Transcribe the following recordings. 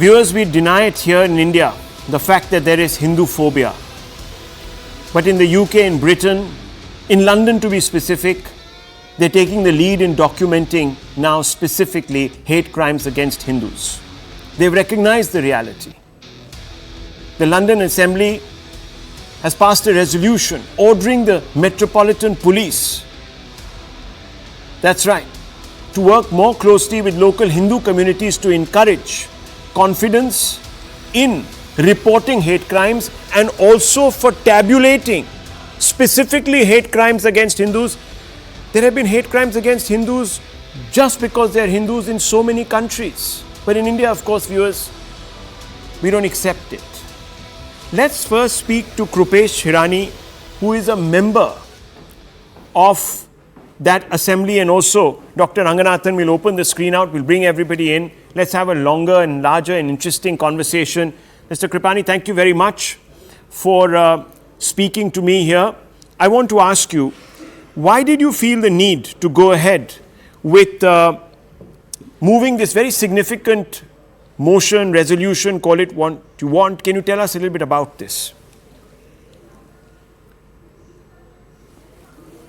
Viewers, we deny it here in India, the fact that there is Hinduphobia. But in the UK, in Britain, in London to be specific, they're taking the lead in documenting now specifically hate crimes against Hindus. They've recognized the reality. The London Assembly has passed a resolution ordering the Metropolitan Police, that's right, to work more closely with local Hindu communities to encourage confidence in reporting hate crimes and also for tabulating specifically hate crimes against Hindus. There have been hate crimes against Hindus just because they are Hindus in so many countries. But in India, of course, viewers, we don't accept it. Let's first speak to Krupesh Hirani, who is a member of that assembly, and also Dr. Ranganathan will open the screen out, we'll bring everybody in. Let's have a longer and larger and interesting conversation. Mr. Kripani, thank you very much for speaking to me here. I want to ask you, why did you feel the need to go ahead with moving this very significant motion, resolution, call it what you want? Can you tell us a little bit about this?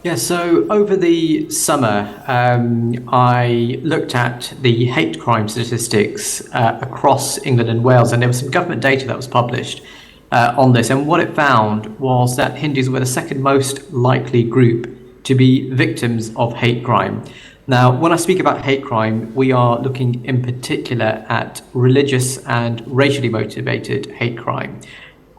Yeah, so over the summer, I looked at the hate crime statistics across England and Wales, and there was some government data that was published on this. And what it found was that Hindus were the second most likely group to be victims of hate crime. Now, when I speak about hate crime, we are looking in particular at religious and racially motivated hate crime.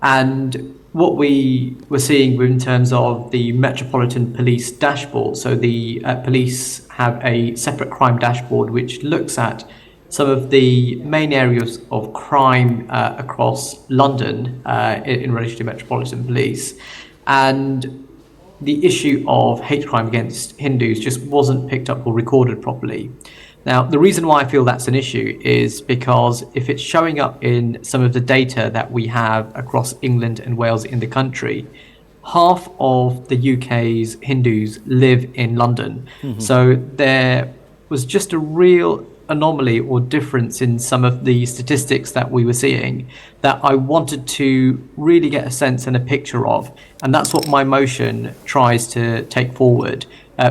And what we were seeing in terms of the Metropolitan Police dashboard, so the police have a separate crime dashboard which looks at some of the main areas of crime across London in relation to Metropolitan Police. And the issue of hate crime against Hindus just wasn't picked up or recorded properly. Now, the reason why I feel that's an issue is because if it's showing up in some of the data that we have across England and Wales in the country, half of the UK's Hindus live in London. Mm-hmm. So there was just a real anomaly or difference in some of the statistics that we were seeing that I wanted to really get a sense and a picture of. And that's what my motion tries to take forward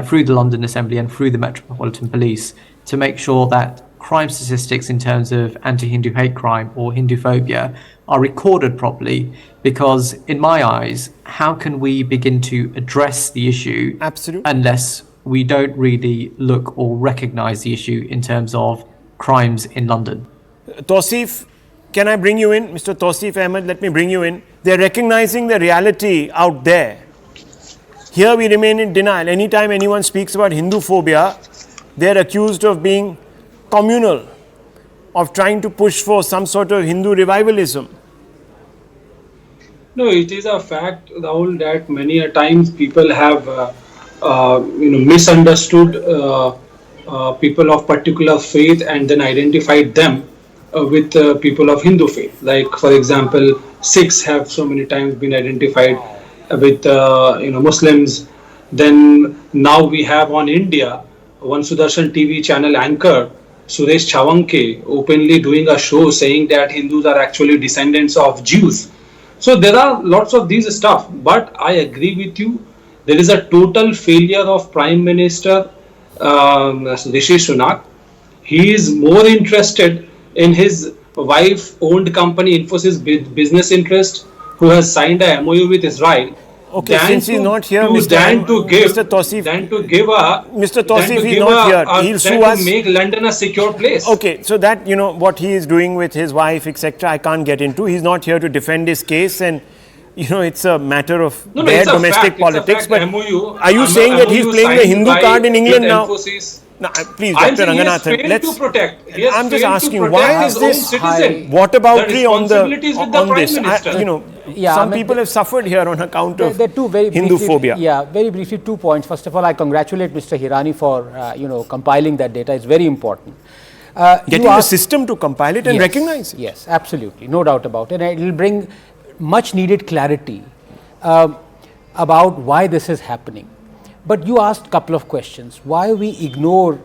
through the London Assembly and through the Metropolitan Police, to make sure that crime statistics in terms of anti-Hindu hate crime or Hinduphobia are recorded properly. Because in my eyes, how can we begin to address the issue unless we don't really look or recognize the issue in terms of crimes in London? Tausif, can I bring you in? Mr. Tausif Ahmed, let me bring you in. They're recognizing the reality out there. Here we remain in denial. Anytime anyone speaks about Hinduphobia, they're accused of being communal, of trying to push for some sort of Hindu revivalism. No, it is a fact, Rahul, that many a times people have misunderstood people of particular faith and then identified them with people of Hindu faith. Like, for example, Sikhs have so many times been identified with Muslims. Then now we have on India one Sudarshan TV channel anchor, Suresh Chawanke, openly doing a show saying that Hindus are actually descendants of Jews. So there are lots of these stuff, but I agree with you. There is a total failure of Prime Minister Rishi Sunak. He is more interested in his wife-owned company Infosys business interest, who has signed a MOU with Israel. Okay, since he's not here, Mr. Tausif, Mr. Tausif, he's not here. He'll sue us. To make London a secure place. Okay, so that, what he is doing with his wife, etc., I can't get into. He's not here to defend his case, and, it's a matter of their domestic politics. But are you saying that he's playing the Hindu card in England now? No, please, Dr. Ranganathan, I'm just asking, why is this whataboutery on this? Some people have suffered here on account of Hinduphobia. Very briefly, 2 points. First of all, I congratulate Mr. Hirani for compiling that data. It's very important. Getting the system to compile it and recognize it. Yes, absolutely, no doubt about it. And it will bring much needed clarity about why this is happening. But you asked a couple of questions. Why we ignore,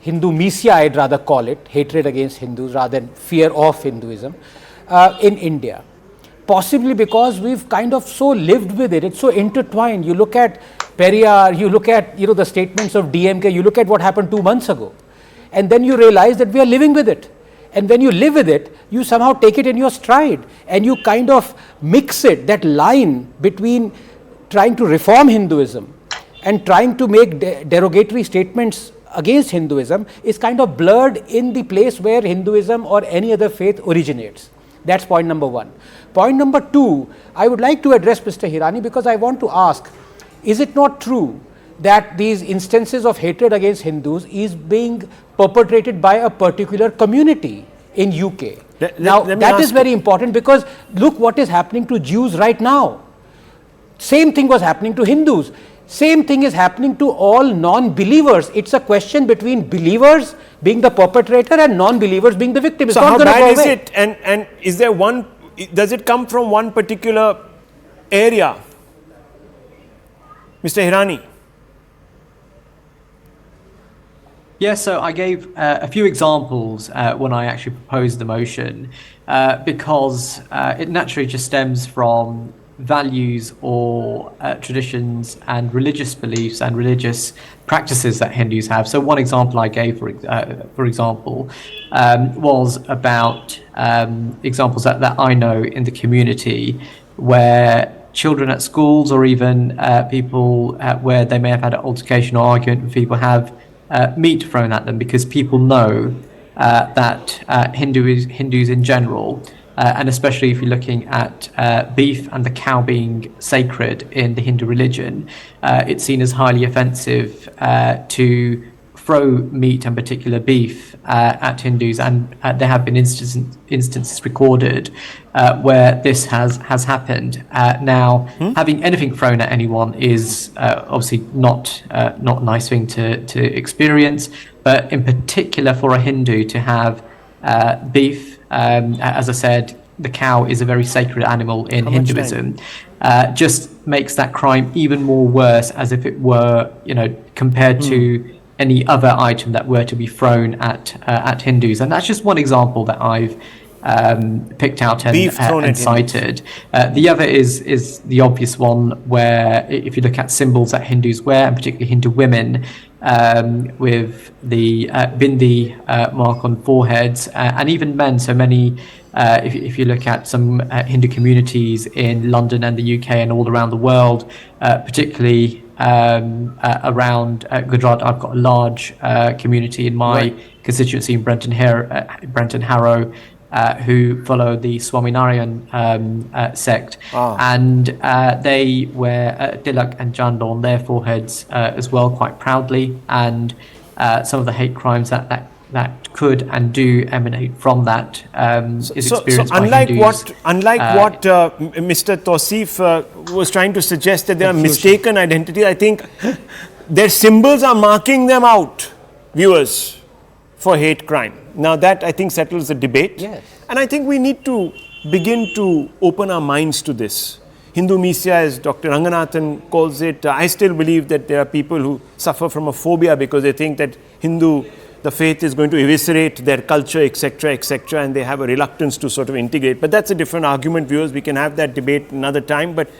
Hinduphobia, I'd rather call it, hatred against Hindus rather than fear of Hinduism in India. Possibly because we've kind of so lived with it, it's so intertwined. You look at Periyar, you look at the statements of DMK, you look at what happened 2 months ago, and then you realize that we are living with it. And when you live with it, you somehow take it in your stride and you kind of mix it, that line between trying to reform Hinduism and trying to make derogatory statements against Hinduism is kind of blurred in the place where Hinduism or any other faith originates. That's point number one. Point number two, I would like to address Mr. Hirani because I want to ask, is it not true that these instances of hatred against Hindus is being perpetrated by a particular community in UK? Now, that is very important because look what is happening to Jews right now. Same thing was happening to Hindus. Same thing is happening to all non-believers. It's a question between believers being the perpetrator and non-believers being the victim. So how bad is it? And is there one, does it come from one particular area? Mr. Hirani. Yeah, so I gave a few examples when I actually proposed the motion because it naturally just stems from values or traditions and religious beliefs and religious practices that Hindus have. So one example I gave, for example, was about examples that I know in the community where children at schools or even people where they may have had an altercation or argument with people have meat thrown at them because people know that Hindus in general, and especially if you're looking at beef and the cow being sacred in the Hindu religion, it's seen as highly offensive to throw meat and particular beef at Hindus, and there have been instances recorded where this has happened. Now, having anything thrown at anyone is obviously not a nice thing to experience, but in particular for a Hindu to have beef, as I said, the cow is a very sacred animal in Hinduism, just makes that crime even more worse, as if it were, compared to any other item that were to be thrown at Hindus. And that's just one example that I've picked out and cited. The other is the obvious one where if you look at symbols that Hindus wear, and particularly Hindu women, with the bindi mark on foreheads, and even men. So many, if you look at some Hindu communities in London and the UK and all around the world, particularly around Gujarat, I've got a large community in my constituency in Brenton Harrow, who follow the Swaminarayan sect, and they wear tilak and janda on their foreheads as well, quite proudly. And some of the hate crimes that could and do emanate from that is experienced by Hindus. Unlike what Mr. Tausif was trying to suggest, that they are mistaken identity, I think their symbols are marking them out, viewers, for hate crime. Now that, I think, settles the debate. Yes. And I think we need to begin to open our minds to this. Hinduphobia, as Dr. Ranganathan calls it, I still believe that there are people who suffer from a phobia because they think that the faith is going to eviscerate their culture, etc., and they have a reluctance to sort of integrate. But that's a different argument, viewers. We can have that debate another time. But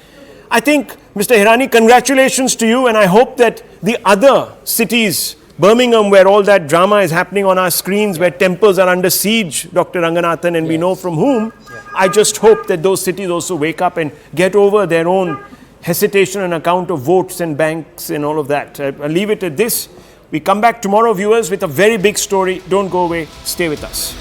I think, Mr. Hirani, congratulations to you, and I hope that the other cities, Birmingham, where all that drama is happening on our screens, where temples are under siege, Dr. Ranganathan, and we know from whom, I just hope that those cities also wake up and get over their own hesitation on account of votes and banks and all of that. I'll leave it at this. We come back tomorrow, viewers, with a very big story. Don't go away. Stay with us.